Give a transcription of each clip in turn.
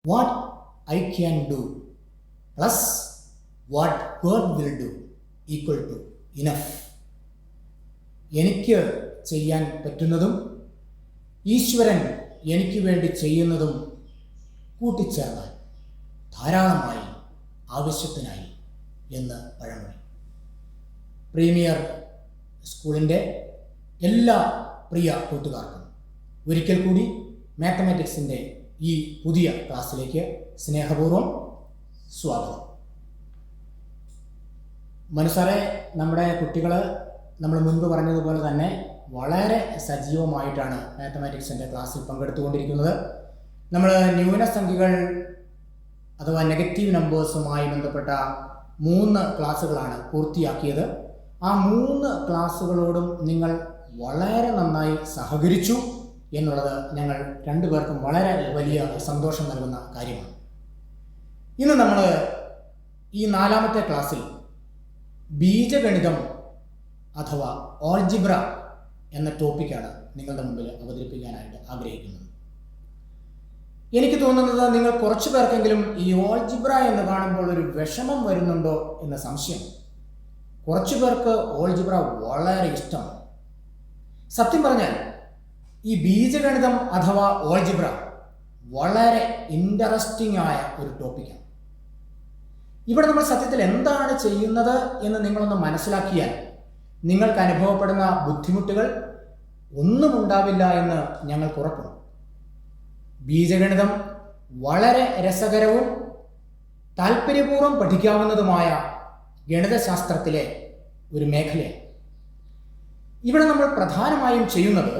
what I can do plus what God will do equal to enough. എനിക്ക് ചെയ്യാൻ പറ്റുന്നതും ഈശ്വരൻ എനിക്ക് വേണ്ടി ചെയ്യുന്നതും കൂട്ടിച്ചേർന്നാൽ ധാരാളമായി ആവശ്യത്തിനായി എന്ന് പഴമൊഴി. പ്രീമിയർ സ്കൂളിൻ്റെ എല്ലാ പ്രിയ കൂട്ടുകാർക്കും ഒരിക്കൽ കൂടി മാത്തമാറ്റിക്സിൻ്റെ ഈ പുതിയ ക്ലാസ്സിലേക്ക് സ്നേഹപൂർവ്വം സ്വാഗതം. മനസ്സാറെ, നമ്മുടെ കുട്ടികൾ നമ്മൾ മുൻപ് പറഞ്ഞതുപോലെ തന്നെ വളരെ സജീവമായിട്ടാണ് മാത്തമാറ്റിക്സിൻ്റെ ക്ലാസ്സിൽ പങ്കെടുത്തുകൊണ്ടിരിക്കുന്നത്. നമ്മൾ ന്യൂനസംഖ്യകൾ അഥവാ നെഗറ്റീവ് നമ്പേഴ്സുമായി ബന്ധപ്പെട്ട 3 ക്ലാസ്സുകളാണ് പൂർത്തിയാക്കിയത്. ആ 3 ക്ലാസ്സുകളോടും നിങ്ങൾ വളരെ നന്നായി സഹകരിച്ചു എന്നുള്ളത് ഞങ്ങൾ രണ്ടുപേർക്കും വളരെ വലിയ സന്തോഷം നൽകുന്ന കാര്യമാണ്. ഇന്ന് നമ്മൾ ഈ 4ാമത്തെ ക്ലാസ്സിൽ ബീജഗണിതം അഥവാ ഓൾജിബ്ര എന്ന ടോപ്പിക്കാണ് നിങ്ങളുടെ മുമ്പിൽ അവതരിപ്പിക്കാനായിട്ട് ആഗ്രഹിക്കുന്നത്. എനിക്ക് തോന്നുന്നത് നിങ്ങൾ കുറച്ചു പേർക്കെങ്കിലും ഈ ഓൾജിബ്ര എന്ന് കാണുമ്പോൾ ഒരു വിഷമം വരുന്നുണ്ടോ എന്ന സംശയം. കുറച്ചു പേർക്ക് ഓൾജിബ്ര വളരെ ഇഷ്ടമാണ്. സത്യം പറഞ്ഞാൽ ഈ ബീജഗണിതം അഥവാ ഓൾജിബ്ര വളരെ ഇൻട്രസ്റ്റിംഗ് ആയ ഒരു ടോപ്പിക്കാണ്. ഇവിടെ നമ്മൾ സത്യത്തിൽ എന്താണ് ചെയ്യുന്നത് എന്ന് നിങ്ങളൊന്ന് മനസ്സിലാക്കിയാൽ നിങ്ങൾക്ക് അനുഭവപ്പെടുന്ന ബുദ്ധിമുട്ടുകൾ ഒന്നും ഉണ്ടാവില്ല എന്ന് ഞങ്ങൾക്ക് ഉറപ്പുണ്ട്. ബീജഗണിതം വളരെ രസകരവും താല്പര്യപൂർവ്വം പഠിക്കാവുന്നതുമായ ഗണിതശാസ്ത്രത്തിലെ ഒരു മേഖലയാണ്. ഇവിടെ നമ്മൾ പ്രധാനമായും ചെയ്യുന്നത്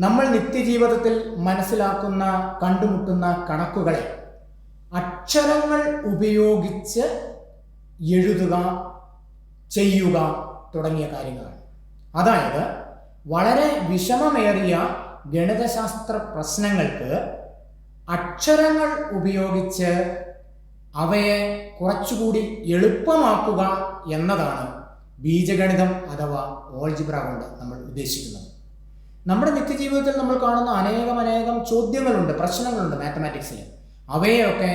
നമ്മൾ നിത്യജീവിതത്തിൽ മനസ്സിലാക്കുന്ന കണ്ടുമുട്ടുന്ന കണക്കുകളെ അക്ഷരങ്ങൾ ഉപയോഗിച്ച് എഴുതുക, ചെയ്യുക തുടങ്ങിയ കാര്യങ്ങളാണ്. അതായത് വളരെ വിഷമമേറിയ ഗണിതശാസ്ത്ര പ്രശ്നങ്ങൾക്ക് അക്ഷരങ്ങൾ ഉപയോഗിച്ച് അവയെ കുറച്ചുകൂടി എളുപ്പമാക്കുക എന്നതാണ് ബീജഗണിതം അഥവാ ഓൾജിബ്ര കൊണ്ട് നമ്മൾ ഉദ്ദേശിക്കുന്നത്. നമ്മുടെ നിത്യജീവിതത്തിൽ നമ്മൾ കാണുന്ന അനേകം ചോദ്യങ്ങളുണ്ട്, പ്രശ്നങ്ങളുണ്ട് മാത്തമാറ്റിക്സിൽ. അവയെയൊക്കെ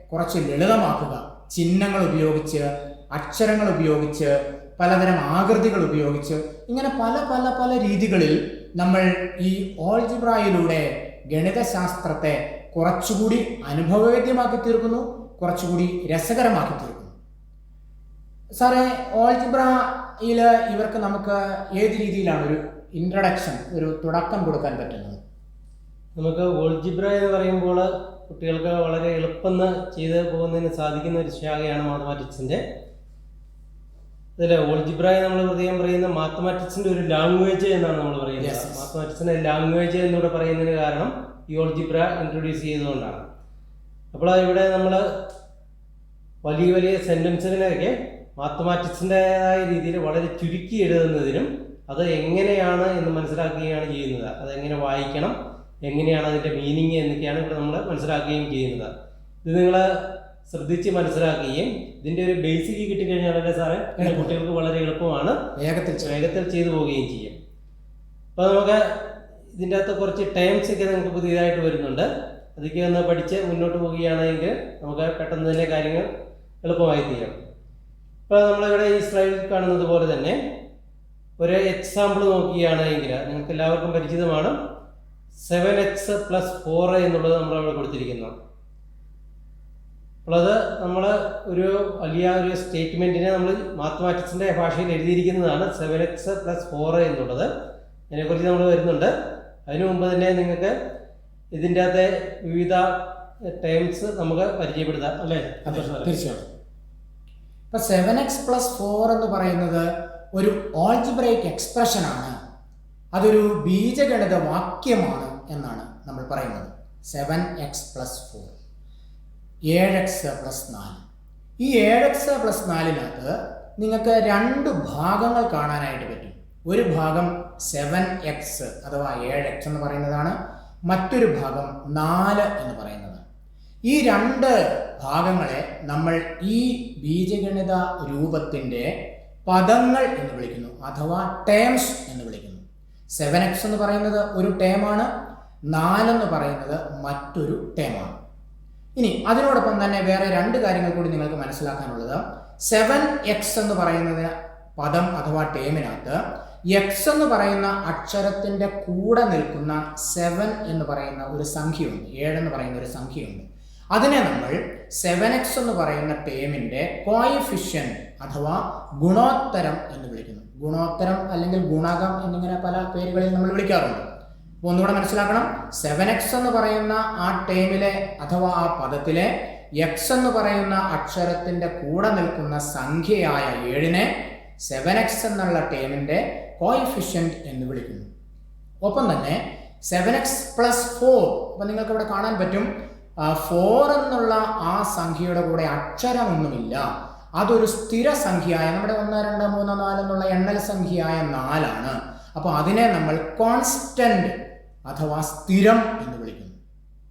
കുറച്ച് ലളിതമാക്കുക, ചിഹ്നങ്ങൾ ഉപയോഗിച്ച്, അക്ഷരങ്ങൾ ഉപയോഗിച്ച്, പലതരം ആകൃതികൾ ഉപയോഗിച്ച്, ഇങ്ങനെ പല രീതികളിൽ നമ്മൾ ഈ ഓൾജിബ്രയിലൂടെ ഗണിതശാസ്ത്രത്തെ കുറച്ചുകൂടി അനുഭവവേദ്യമാക്കി തീർക്കുന്നു, കുറച്ചുകൂടി രസകരമാക്കി തീർക്കുന്നു. സാറേ, ഓൾജിബ്രയിൽ ഇവർക്ക് നമുക്ക് ഏത് രീതിയിലാണ് ഒരു ഇൻട്രഡക്ഷൻ, ഒരു തുടക്കം കൊടുക്കാൻ പറ്റുന്നത്? നമുക്ക് ഓൾജിബ്ര എന്ന് പറയുമ്പോൾ കുട്ടികൾക്ക് വളരെ എളുപ്പം ചെയ്ത് പോകുന്നതിന് സാധിക്കുന്ന ഒരു ശാഖയാണ് മാത്തമാറ്റിക്സിൻ്റെ. അതിൽ ഓൾജിബ്ര നമ്മൾ പ്രത്യേകം പറയുന്ന മാത്തമാറ്റിക്സിൻ്റെ ഒരു ലാംഗ്വേജ് എന്നാണ് നമ്മൾ പറയുന്നത്. മാത്തമാറ്റിക്സിൻ്റെ ലാംഗ്വേജ് എന്നിവിടെ പറയുന്നതിന് കാരണം ഈ ഓൾജിബ്ര ഇൻട്രൊഡ്യൂസ് ചെയ്തുകൊണ്ടാണ്. അപ്പോൾ ഇവിടെ നമ്മൾ വലിയ സെൻറ്റൻസുകളെയൊക്കെ മാത്തമാറ്റിക്സിൻ്റെതായ രീതിയിൽ വളരെ ചുരുക്കി എഴുതുന്നതിനും അത് എങ്ങനെയാണ് എന്ന് മനസ്സിലാക്കുകയാണ് ചെയ്യുന്നത്. അതെങ്ങനെ വായിക്കണം, എങ്ങനെയാണ് അതിൻ്റെ മീനിങ് എന്നൊക്കെയാണ് ഇവിടെ നമ്മൾ മനസ്സിലാക്കുകയും ചെയ്യുന്നത്. ഇത് നിങ്ങൾ ശ്രദ്ധിച്ച് മനസ്സിലാക്കുകയും ഇതിൻ്റെ ഒരു ബേസിക് കിട്ടിക്കഴിഞ്ഞാലല്ലേ സാറേ കുട്ടികൾക്ക് വളരെ എളുപ്പമാണ്, വേഗത്തിൽ ചെയ്തു പോവുകയും ചെയ്യും. അപ്പോൾ നമുക്ക് ഇതിൻ്റെ അകത്ത് കുറച്ച് ടേംസ് ഒക്കെ നമുക്ക് പുതിയതായിട്ട് വരുന്നുണ്ട്. അതൊക്കെ ഒന്ന് പഠിച്ച് മുന്നോട്ട് പോവുകയാണെങ്കിൽ നമുക്ക് പെട്ടെന്ന് തന്നെ കാര്യങ്ങൾ എളുപ്പമായി തീരും. ഇപ്പോൾ നമ്മളിവിടെ ഈ സ്ലൈഡിൽ കാണുന്നത് പോലെ തന്നെ ഒരു എക്സാമ്പിൾ നോക്കുകയാണെങ്കിൽ നിങ്ങൾക്ക് എല്ലാവർക്കും പരിചിതമാണ്. 7x + 4 എന്നുള്ളത് നമ്മളവിടെ കൊടുത്തിരിക്കുന്നു. അപ്പോൾ അത് നമ്മൾ ഒരു വലിയ ഒരു സ്റ്റേറ്റ്മെൻറ്റിനെ നമ്മൾ മാത്തമാറ്റിക്സിൻ്റെ ഭാഷയിൽ എഴുതിയിരിക്കുന്നതാണ് 7x + 4 എന്നുള്ളത്. അതിനെക്കുറിച്ച് നമ്മൾ വരുന്നുണ്ട്. അതിനു മുമ്പ് തന്നെ നിങ്ങൾക്ക് ഇതിൻ്റെ അകത്തെ വിവിധ ടേംസ് നമുക്ക് പരിചയപ്പെടുത്താം, അല്ലേ? തീർച്ചയായും. ഇപ്പം 7x + 4 എന്ന് പറയുന്നത് ഒരു ഓൾജിബ്രൈക് എക്സ്പ്രഷനാണ്, അതൊരു ബീജഗണിത വാക്യമാണ് എന്നാണ് നമ്മൾ പറയുന്നത്. 7x + 4, 7x + 4. ഈ 7x + 4-നകത്ത് നിങ്ങൾക്ക് 2 ഭാഗങ്ങൾ കാണാനായിട്ട് പറ്റും. ഒരു ഭാഗം 7x അഥവാ 7x എന്ന് പറയുന്നതാണ്, മറ്റൊരു ഭാഗം 4 എന്ന് പറയുന്നതാണ്. ഈ 2 ഭാഗങ്ങളെ നമ്മൾ ഈ ബീജഗണിത രൂപത്തിൻ്റെ പദങ്ങൾ എന്ന് വിളിക്കുന്നു, അഥവാ ടേംസ് എന്ന് വിളിക്കുന്നു. 7x എന്ന് പറയുന്നത് ഒരു ടേമാണ്, 4 എന്ന് പറയുന്നത് മറ്റൊരു ടേമാണ്. ഇനി അതിനോടൊപ്പം തന്നെ വേറെ രണ്ട് കാര്യങ്ങൾ കൂടി നിങ്ങൾക്ക് മനസ്സിലാക്കാനുള്ളത് 7x എന്ന് പറയുന്നത് പദം അഥവാ ടേമിനകത്ത് എക്സ് എന്ന് പറയുന്ന അക്ഷരത്തിന്റെ കൂടെ നിൽക്കുന്ന 7 എന്ന് പറയുന്ന ഒരു സംഖ്യയുണ്ട്, 7 എന്ന് പറയുന്ന ഒരു സംഖ്യയുണ്ട്. അതിനെ നമ്മൾ 7x എന്ന് പറയുന്ന ടേമിന്റെ കോയിഫിഷ്യന്റ് അഥവാ ഗുണോത്തരം എന്ന് വിളിക്കുന്നു. ഗുണോത്തരം അല്ലെങ്കിൽ ഗുണകം എന്നിങ്ങനെ പല പേരുകളിൽ നമ്മൾ വിളിക്കാറുണ്ട്. അപ്പോൾ ഒന്നുകൂടെ മനസ്സിലാക്കണം, 7x എന്ന് പറയുന്ന ആ ടേമിലെ അഥവാ ആ പദത്തിലെ x എന്ന് പറയുന്ന അക്ഷരത്തിന്റെ കൂടെ നിൽക്കുന്ന സംഖ്യയായ 7നെ 7x എന്നുള്ള ടേമിന്റെ കോയിഫിഷ്യന്റ് എന്ന് വിളിക്കുന്നു. ഒപ്പം തന്നെ 7x + 4, അപ്പം നിങ്ങൾക്ക് ഇവിടെ കാണാൻ പറ്റും 4 എന്നുള്ള ആ സംഖ്യയുടെ കൂടെ അക്ഷരമൊന്നുമില്ല, അതൊരു സ്ഥിര സംഖ്യയായ നമ്മുടെ 1 2 3 4 എന്നുള്ള എണ്ണൽ സംഖ്യയായ 4 അപ്പോൾ അതിനെ നമ്മൾ കോൺസ്റ്റന്റ് അഥവാ സ്ഥിരം എന്ന് വിളിക്കുന്നു.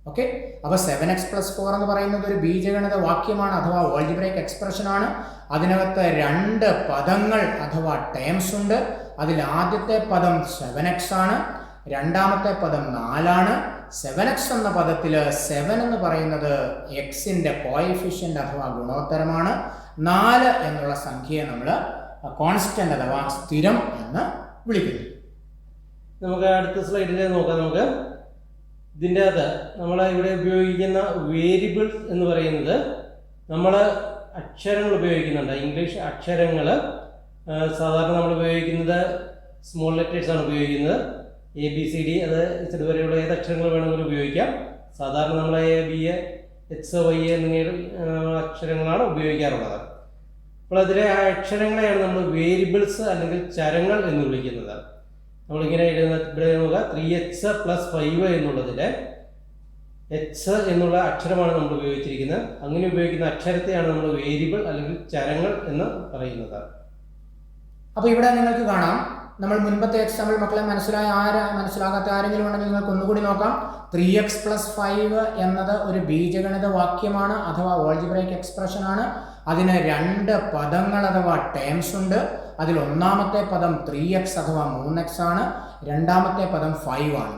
ഓക്കെ, അപ്പോൾ 7x + 4 എന്ന് പറയുന്നത് ഒരു ബീജഗണിത വാക്യമാണ് അഥവാ ഓൾജിബ്രൈക് എക്സ്പ്രഷൻ ആണ്. അതിനകത്ത് 2 പദങ്ങൾ അഥവാ ടേംസ് ഉണ്ട്. അതിൽ ആദ്യത്തെ പദം 7x ആണ്, രണ്ടാമത്തെ പദം 4 7x എന്ന പദത്തിൽ 7 എന്ന് പറയുന്നത് എക്സിന്റെ കോയിഫിഷ്യന്റ് അഥവാ ഗുണോത്തരമാണ്. 4 എന്നുള്ള സംഖ്യയെ നമ്മൾ കോൺസ്റ്റന്റ് അഥവാ സ്ഥിരം എന്ന് വിളിക്കുന്നു. നമുക്ക് അടുത്ത സ്ലൈഡിൽ നോക്കാം. നമുക്ക് ഇതിൻ്റെ അകത്ത് നമ്മൾ ഇവിടെ ഉപയോഗിക്കുന്ന വേരിയബിൾസ് എന്ന് പറയുന്നത് നമ്മൾ അക്ഷരങ്ങൾ ഉപയോഗിക്കുന്നുണ്ട്. ഇംഗ്ലീഷ് അക്ഷരങ്ങൾ സാധാരണ നമ്മൾ ഉപയോഗിക്കുന്നത് സ്മോൾ ലെറ്റേഴ്സാണ് ഉപയോഗിക്കുന്നത്. ABCD അത് Z വരെയുള്ള ഏത് അക്ഷരങ്ങൾ വേണമെങ്കിലും ഉപയോഗിക്കാം. സാധാരണ നമ്മൾ AB, X, Y എന്നിങ്ങനെ അക്ഷരങ്ങളാണ് ഉപയോഗിക്കാറുള്ളത്. അപ്പോൾ അതിലെ ആ അക്ഷരങ്ങളെയാണ് നമ്മൾ വേരിയബിൾസ് അല്ലെങ്കിൽ ചരങ്ങൾ എന്ന് വിളിക്കുന്നത്. നമ്മളിങ്ങനെ എഴുതുന്ന ഇവിടെ നോക്കുക 3x + 5 എന്നുള്ളതിൽ x എന്നുള്ള അക്ഷരമാണ് നമ്മൾ ഉപയോഗിച്ചിരിക്കുന്നത്. അങ്ങനെ ഉപയോഗിക്കുന്ന അക്ഷരത്തെയാണ് നമ്മൾ വേരിയബിൾ അല്ലെങ്കിൽ ചരങ്ങൾ എന്ന് പറയുന്നത്. അപ്പോൾ ഇവിടെ നിങ്ങൾക്ക് കാണാം, നമ്മൾ മുൻപത്തെ എക്സാമ്പിൾ മക്കളെ മനസ്സിലാകാത്ത ആരെങ്കിലും ഉണ്ടെങ്കിൽ നിങ്ങൾക്ക് ഒന്നുകൂടി നോക്കാം. 3x + 5 എന്നത് ഒരു ബീജഗണിത വാക്യമാണ് അഥവാ ഓൾജിബ്രൈക് എക്സ്പ്രഷൻ ആണ്. അതിന് 2 പദങ്ങൾ അഥവാ ടേംസ് ഉണ്ട്. അതിൽ ഒന്നാമത്തെ പദം 3x അഥവാ 3x ആണ്, രണ്ടാമത്തെ പദം 5 ആണ്.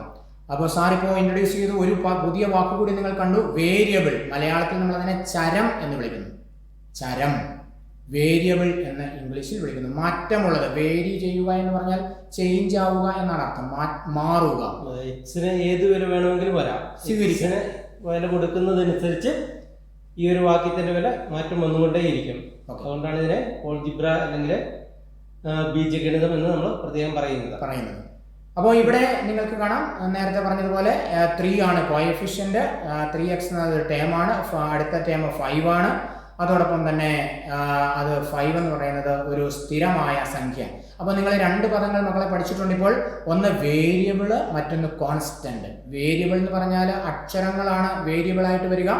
അപ്പോൾ സാറിപ്പോൾ ഇൻട്രൊഡ്യൂസ് ചെയ്തു ഒരു പുതിയ വാക്കുകൂടി നിങ്ങൾ കണ്ടു, വേരിയബിൾ. മലയാളത്തിൽ നമ്മൾ അതിനെ ചരം എന്ന് വിളിക്കുന്നു. ചരം, വേരിയബിൾ എന്ന് ഇംഗ്ലീഷിൽ വിളിക്കുന്നു. മാറ്റമുള്ളത്, വേരി ചെയ്യുക എന്ന് പറഞ്ഞാൽ ചേഞ്ച് ആവുക എന്നാണ് അർത്ഥം, മാറുക. എക്സിന് ഏത് വില വേണമെങ്കിലും വരാം, സ്വീകരിച്ചിന് വില കൊടുക്കുന്നതനുസരിച്ച് ഈ ഒരു വാക്യത്തിന്റെ വില മാറ്റം വന്നുകൊണ്ടേയിരിക്കും. അതുകൊണ്ടാണ് ഇതിനെ ഓൾജിബ്ര അല്ലെങ്കിൽ ബീജഗണിതം എന്ന് നമ്മൾ പ്രത്യേകം പറയുന്നത്. അപ്പോൾ ഇവിടെ നിങ്ങൾക്ക് കാണാം, നേരത്തെ പറഞ്ഞതുപോലെ 3 ആണ് കോഎഫിഷ്യന്റ്, 3x എന്നത് ടേമാണ്, അടുത്ത ടേം 5 ആണ്. അതോടൊപ്പം തന്നെ അത് 5 എന്ന് പറയുന്നത് ഒരു സ്ഥിരമായ സംഖ്യ. അപ്പോൾ നിങ്ങൾ 2 പദങ്ങൾ മക്കളെ പഠിച്ചിട്ടുണ്ട് ഇപ്പോൾ. ഒന്ന് വേരിയബിള്, മറ്റൊന്ന് കോൺസ്റ്റന്റ്. വേരിയബിൾ എന്ന് പറഞ്ഞാൽ അക്ഷരങ്ങളാണ് വേരിയബിൾ ആയിട്ട് വരിക,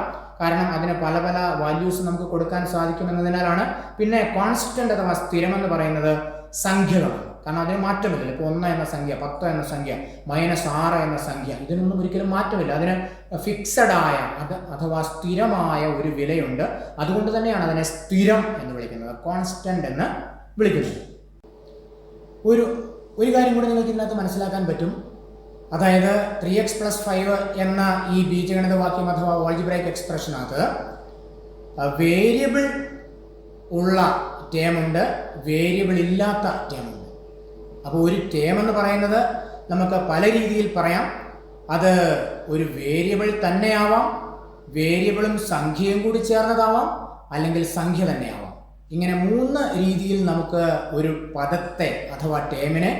കാരണം അതിന് പല പല വാല്യൂസ് നമുക്ക് കൊടുക്കാൻ സാധിക്കുമെന്നതിനാലാണ്. പിന്നെ കോൺസ്റ്റന്റ് അഥവാ സ്ഥിരം എന്ന് പറയുന്നത് സംഖ്യകളാണ്, കാരണം അതിന് മാറ്റമില്ല. ഇപ്പോൾ 1 എന്ന സംഖ്യ, 10 എന്ന സംഖ്യ, -6 എന്ന സംഖ്യ, ഇതിനൊന്നും ഒരിക്കലും മാറ്റമില്ല. അതിന് ഫിക്സഡ് ആയ അഥവാ സ്ഥിരമായ ഒരു വിലയുണ്ട്. അതുകൊണ്ട് തന്നെയാണ് അതിനെ സ്ഥിരം എന്ന് വിളിക്കുന്നത്, കോൺസ്റ്റന്റ് എന്ന് വിളിക്കുന്നത്. ഒരു കാര്യം കൂടി നിങ്ങൾക്ക് ഇതിനകത്ത് മനസ്സിലാക്കാൻ പറ്റും. അതായത് 3x + 5 എന്ന ഈ ബീജഗണിത വാക്യം അഥവാ ഓൾജിബ്രൈക് എക്സ്പ്രഷനകത്ത് വേരിയബിൾ ഉള്ള ടേമുണ്ട്, വേരിയബിൾ ഇല്ലാത്ത ടേമുണ്ട്. അപ്പോൾ ഒരു ടേം എന്ന് പറയുന്നത് നമുക്ക് പല രീതിയിൽ പറയാം. അത് ഒരു വേരിയബിൾ തന്നെയാവാം, വേരിയബിളും സംഖ്യയും കൂടി ചേർന്നതാവാം, അല്ലെങ്കിൽ സംഖ്യ തന്നെയാവാം. ഇങ്ങനെ 3 രീതിയിൽ നമുക്ക് ഒരു പദത്തെ അഥവാ ടേമിനെ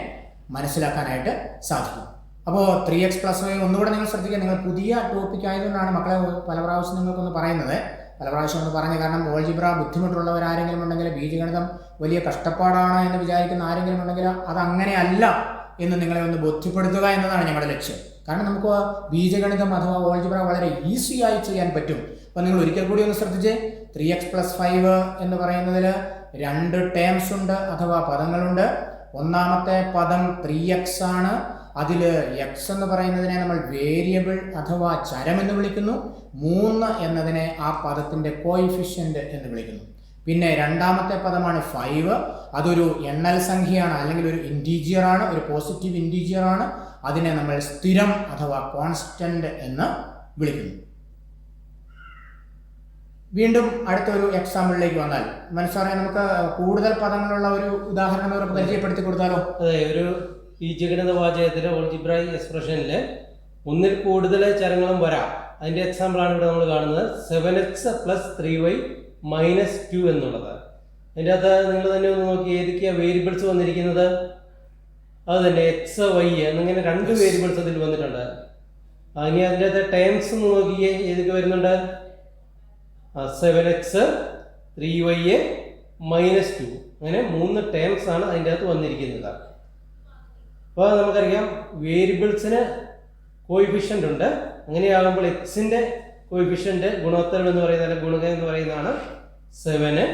മനസ്സിലാക്കാനായിട്ട് സാധിക്കും. അപ്പോൾ 3x + 5 ഒന്നുകൂടെ നിങ്ങൾ ശ്രദ്ധിക്കുക. നിങ്ങൾ പുതിയ ടോപ്പിക് ആയതുകൊണ്ടാണ് മക്കളെ പല പ്രാവശ്യം നിങ്ങൾക്കൊന്ന് പറയുന്നത്. പല പ്രാവശ്യം ഒന്ന് പറഞ്ഞ കാരണം ഓൾജിബ്ര ബുദ്ധിമുട്ടുള്ളവർ ആരെങ്കിലും ഉണ്ടെങ്കിൽ, ബീജഗണിതം വലിയ കഷ്ടപ്പാടാണ് എന്ന് വിചാരിക്കുന്ന ആരെങ്കിലും ഉണ്ടെങ്കിൽ അതങ്ങനെയല്ല എന്ന് നിങ്ങളെ ഒന്ന് ബോധ്യപ്പെടുത്തുക എന്നതാണ് ഞങ്ങളുടെ ലക്ഷ്യം. കാരണം നമുക്ക് ബീജഗണിതം അഥവാ ഓൾജിബ്ര വളരെ ഈസിയായി ചെയ്യാൻ പറ്റും. അപ്പോൾ നിങ്ങൾ ഒരിക്കൽ കൂടി ഒന്ന് ശ്രദ്ധിച്ച്, 3x + 5 എന്ന് പറയുന്നതിൽ 2 ടേംസ് ഉണ്ട് അഥവാ പദങ്ങളുണ്ട്. ഒന്നാമത്തെ പദം 3x ആണ്. അതിൽ x എന്ന് പറയുന്നതിനെ നമ്മൾ വേരിയബിൾ അഥവാ ചരം എന്ന് വിളിക്കുന്നു. 3 എന്നതിനെ ആ പദത്തിൻ്റെ കോയിഫിഷ്യൻ്റ് എന്ന് വിളിക്കുന്നു. പിന്നെ രണ്ടാമത്തെ പദമാണ് 5. അതൊരു എണ്ണൽ സംഖ്യയാണ്, അല്ലെങ്കിൽ ഒരു ഇൻറ്റീജിയർ ആണ്, ഒരു പോസിറ്റീവ് ഇൻറ്റീജിയർ ആണ്. അതിനെ നമ്മൾ സ്ഥിരം അഥവാ കോൺസ്റ്റന്റ് എന്ന് വിളിക്കുന്നു. വീണ്ടും അടുത്തൊരു എക്സാമ്പിളിലേക്ക് വന്നാൽ മനസ്സിലായി, നമുക്ക് കൂടുതൽ പദങ്ങളുള്ള ഒരു ഉദാഹരണം ഇവർക്ക് പരിചയപ്പെടുത്തി കൊടുത്താലോ? അതെ, ഒരു ബീജഗണിത വാചകത്തിലെ ഓൾജിബ്രായിക് എക്സ്പ്രഷനിൽ ഒന്നിൽ കൂടുതൽ ചരങ്ങളും വരാം. അതിന്റെ എക്സാമ്പിളാണ് ഇവിടെ നമ്മൾ കാണുന്നത്. 7x + 3y - 2 എന്നുള്ളത്. അതിൻ്റെ അകത്ത് നിങ്ങൾ തന്നെ ഒന്ന് നോക്കി ഏതൊക്കെയാണ് വേരിയബിൾസ് വന്നിരിക്കുന്നത്. അത് തന്നെ എക്സ് വൈ എന്നിങ്ങനെ 2 വേരിയബിൾസ് അതിൽ വന്നിട്ടുണ്ട്. ഇനി അതിൻ്റെ അകത്ത് ടേംസ് ഒന്ന് നോക്കിയേ, ഏതൊക്കെ വരുന്നുണ്ട്. 7x 3y -2 അങ്ങനെ 3 ടേംസ് ആണ് അതിൻ്റെ അകത്ത് വന്നിരിക്കുന്നത്. അപ്പോൾ നമുക്കറിയാം വേരിയബിൾസിന് കോയിഫിഷ്യൻ്റ് ഉണ്ട്. അങ്ങനെയാകുമ്പോൾ എക്സിൻ്റെ കോയിഫിഷ്യൻ്റ് ഗുണോത്തരം എന്ന് പറയുന്നത് ഗുണകം എന്ന് പറയുന്നതാണ് 7,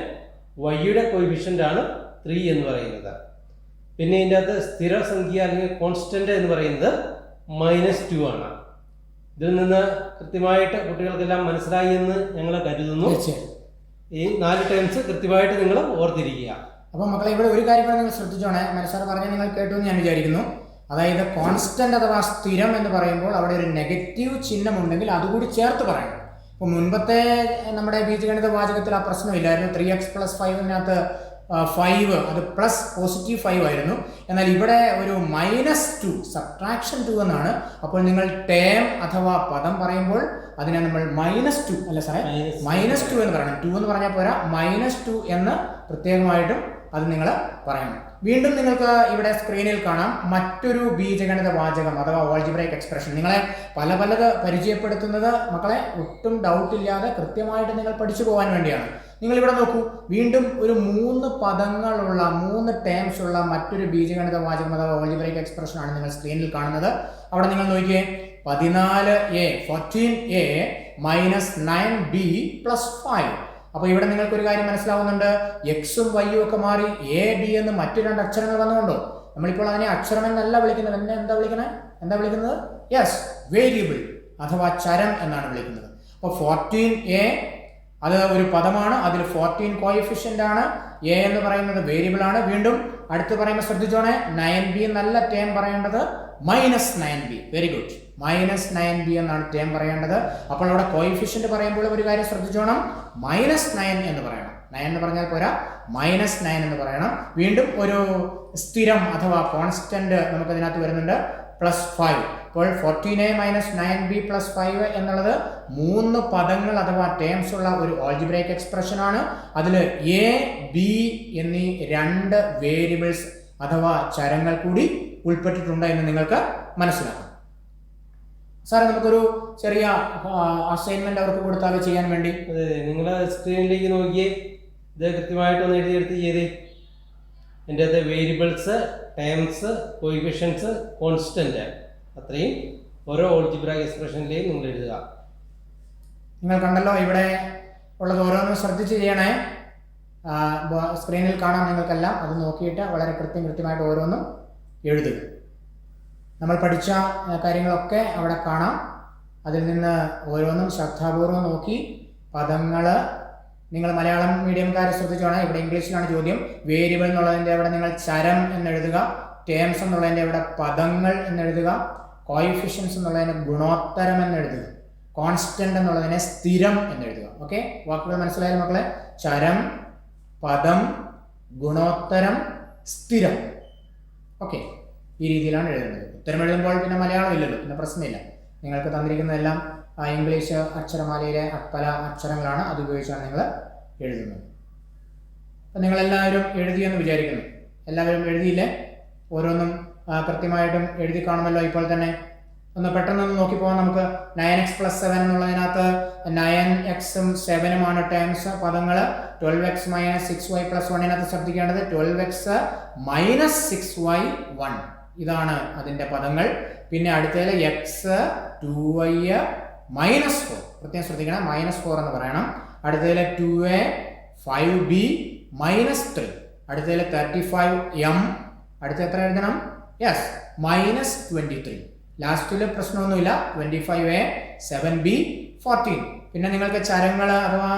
വൈയുടെ കോയിഫിഷ്യൻ്റ് ആണ് 3 എന്ന് പറയുന്നത്. പിന്നെ ഇതിൻ്റെ അകത്ത് സ്ഥിരസംഖ്യ അല്ലെങ്കിൽ കോൺസ്റ്റന്റ് എന്ന് പറയുന്നത് -2 ആണ്. ഇതിൽ നിന്ന് കൃത്യമായിട്ട് കുട്ടികൾക്കെല്ലാം മനസ്സിലായി എന്ന് ഞങ്ങൾ കരുതുന്നു. ഈ 4 ടേംസ് കൃത്യമായിട്ട് നിങ്ങൾ ഓർത്തിരിക്കുക. അപ്പോൾ മക്കളെ, ഇവിടെ ഒരു കാര്യം നിങ്ങൾ ശ്രദ്ധിച്ചോണേ. മനസ്സാർ പറഞ്ഞാൽ നിങ്ങൾ കേട്ടു എന്ന് ഞാൻ വിചാരിക്കുന്നു. അതായത് കോൺസ്റ്റന്റ് അഥവാ സ്ഥിരം എന്ന് പറയുമ്പോൾ അവിടെ ഒരു നെഗറ്റീവ് ചിഹ്നം ഉണ്ടെങ്കിൽ അതുകൂടി ചേർത്ത് പറയണം. ഇപ്പോൾ മുൻപത്തെ നമ്മുടെ ബീജഗണിത വാചകത്തിൽ ആ പ്രശ്നമില്ലായിരുന്നു. 3x + 5 5 അത് പ്ലസ് +5 ആയിരുന്നു. എന്നാൽ ഇവിടെ ഒരു -2 സബ്ട്രാക്ഷൻ 2 എന്നാണ്. അപ്പോൾ നിങ്ങൾ ടേം അഥവാ പദം പറയുമ്പോൾ അതിനെ നമ്മൾ -2 അല്ല സാറേ, -2 എന്ന് പറയണം. 2 എന്ന് പറഞ്ഞാൽ പോരാ, -2 എന്ന് പ്രത്യേകമായിട്ടും അത് നിങ്ങൾ പറയണം. വീണ്ടും നിങ്ങൾക്ക് ഇവിടെ സ്ക്രീനിൽ കാണാം മറ്റൊരു ബീജഗണിത വാചകം അഥവാ ഓൾജിബ്രൈക് എക്സ്പ്രഷൻ. നിങ്ങളെ പലത് പരിചയപ്പെടുത്തുന്നത് മക്കളെ ഒട്ടും ഡൗട്ടില്ലാതെ കൃത്യമായിട്ട് നിങ്ങൾ പഠിച്ചു പോകാൻ വേണ്ടിയാണ്. നിങ്ങൾ ഇവിടെ നോക്കൂ, വീണ്ടും ഒരു 3 പദങ്ങളുള്ള 3 ടേംസ് ഉള്ള മറ്റൊരു ബീജഗണിത വാചകം അഥവാ ഓൾജിബ്രൈക് എക്സ്പ്രഷൻ ആണ് നിങ്ങൾ സ്ക്രീനിൽ കാണുന്നത്. അവിടെ നിങ്ങൾ നോക്കിയേ, 14a - 9b + 5. അപ്പോൾ ഇവിടെ നിങ്ങൾക്ക് ഒരു കാര്യം മനസ്സിലാവുന്നുണ്ട്. എക്സും വൈയും ഒക്കെ മാറി എ ബി എന്ന് മറ്റു 2 അക്ഷരങ്ങൾ വന്നുകൊണ്ടോ. നമ്മളിപ്പോൾ അതിനെ അക്ഷരം എന്നല്ല വിളിക്കുന്നത്. പിന്നെ എന്താ വിളിക്കുന്നത്? യെസ്, വേരിയബിൾ അഥവാ ചരം എന്നാണ് വിളിക്കുന്നത്. അപ്പോൾ 14a അത് ഒരു പദമാണ്. അതിൽ 14 കോയിഫിഷ്യന്റ് ആണ്. എ എന്ന് പറയുന്നത് വേരിയബിൾ ആണ്. വീണ്ടും അടുത്ത് പറയുമ്പോൾ ശ്രദ്ധിച്ചോണേ, 9b എന്നല്ല ടേം പറയേണ്ടത്, -9b. വെരി ഗുഡ്, -9b എന്നാണ് ടേം പറയേണ്ടത്. അപ്പോൾ അവിടെ കോയിഫിഷ്യന്റ് പറയുമ്പോൾ ഒരു കാര്യം ശ്രദ്ധിച്ചോണം, -9 എന്ന് പറയണം. 9 എന്ന് പറഞ്ഞാൽ പോരാ, -9 എന്ന് പറയണം. വീണ്ടും ഒരു സ്ഥിരം അഥവാ കോൺസ്റ്റന്റ് നമുക്ക് ഇതിനകത്ത് വരുന്നുണ്ട്, +5. അപ്പോൾ 14a - 9b + 5 എന്നുള്ളത് 3 പദങ്ങൾ അഥവാ ടേംസ് ഉള്ള ഒരു ഓൾജിബ്രൈക് എക്സ്പ്രഷൻ ആണ്. അതിൽ എ ബി എന്നീ 2 വേരിയബിൾസ് അഥവാ ചരങ്ങൾ കൂടി ഉൾപ്പെട്ടിട്ടുണ്ട് എന്ന് നിങ്ങൾക്ക് മനസ്സിലാക്കാം. സാറേ, നമുക്കൊരു ചെറിയ അസൈൻമെന്റ് അവർക്ക് കൊടുത്താലോ ചെയ്യാൻ വേണ്ടി? അതെ, നിങ്ങൾ സ്ക്രീനിലേക്ക് നോക്കിയേ, ഇത് കൃത്യമായിട്ടൊന്ന് എഴുതിയെടുത്ത് ചെയ്തേ. എൻ്റെ അകത്ത് വേരിയബിൾസ്, ടേംസ്, കോയിഫിഷ്യൻസ്, കോൺസ്റ്റന്റ്, അത്രയും ഓരോ ഓൾജിബ്രായിക് എക്സ്പ്രഷനിലെയും നിങ്ങൾ എഴുതുക. നിങ്ങൾ കണ്ടല്ലോ, ഇവിടെ ഉള്ളത് ഓരോന്നും ശ്രദ്ധിച്ച് ചെയ്യണേ. സ്ക്രീനിൽ കാണാം നിങ്ങൾക്കെല്ലാം. അത് നോക്കിയിട്ട് വളരെ കൃത്യമായിട്ട് ഓരോന്നും എഴുതുക. നമ്മൾ പഠിച്ച കാര്യങ്ങളൊക്കെ അവിടെ കാണാം. അതിൽ നിന്ന് ഓരോന്നും ശ്രദ്ധാപൂർവം നോക്കി പദങ്ങൾ നിങ്ങൾ മലയാളം മീഡിയംകാരെ ശ്രദ്ധിച്ചോണം. ഇവിടെ ഇംഗ്ലീഷിലാണ് ചോദ്യം. വേരിയബിൾ എന്നുള്ളതിൻ്റെ അവിടെ നിങ്ങൾ ചരം എന്നെഴുതുക. ടേംസ് എന്നുള്ളതിൻ്റെ അവിടെ പദങ്ങൾ എന്നെഴുതുക. കോയിഫിഷ്യൻസ് എന്നുള്ളതിന് ഗുണോത്തരം എന്നെഴുതുക. കോൺസ്റ്റന്റ് എന്നുള്ളതിനെ സ്ഥിരം എന്നെഴുതുക. ഓക്കെ, വാക്കുകൾ മനസ്സിലായാലും മക്കളെ? ചരം, പദം, ഗുണോത്തരം, സ്ഥിരം. ഓക്കെ, ഈ രീതിയിലാണ് എഴുതേണ്ടത്. ഉത്തരം എഴുതുമ്പോൾ പിന്നെ മലയാളം ഇല്ലല്ലോ, പിന്നെ പ്രശ്നമില്ല. നിങ്ങൾക്ക് തന്നിരിക്കുന്നതെല്ലാം ഇംഗ്ലീഷ് അക്ഷരമാലയിലെ പല അക്ഷരങ്ങളാണ്, അത് ഉപയോഗിച്ചാണ് നിങ്ങൾ എഴുതുന്നത്. അപ്പം നിങ്ങളെല്ലാവരും എഴുതിയെന്ന് വിചാരിക്കുന്നു. എല്ലാവരും എഴുതിയില്ലേ? ഓരോന്നും കൃത്യമായിട്ടും എഴുതി കാണുമല്ലോ ഇപ്പോൾ തന്നെ. ഒന്ന് പെട്ടെന്നൊന്ന് നോക്കി പോകാം നമുക്ക്. 9x + 7 എന്നുള്ളതിനകത്ത് 9x-ഉം 7-ഉമാണ് ടേംസ്, പദങ്ങൾ. 12x - 6y + 1 ശ്രദ്ധിക്കേണ്ടത് 12x - 6y 1 ഇതാണ് അതിൻ്റെ പദങ്ങൾ. പിന്നെ അടുത്തതിൽ x 2y -4 പ്രത്യേകം ശ്രദ്ധിക്കണം, -4 എന്ന് പറയണം. അടുത്തതിൽ 2a 5b -3. അടുത്തതിൽ 35m. അടുത്ത എത്ര എഴുതണം? യെസ്, -23. ലാസ്റ്റിൽ പ്രശ്നമൊന്നുമില്ല, 25a 7b 14. പിന്നെ നിങ്ങൾക്ക് ചരങ്ങൾ അഥവാ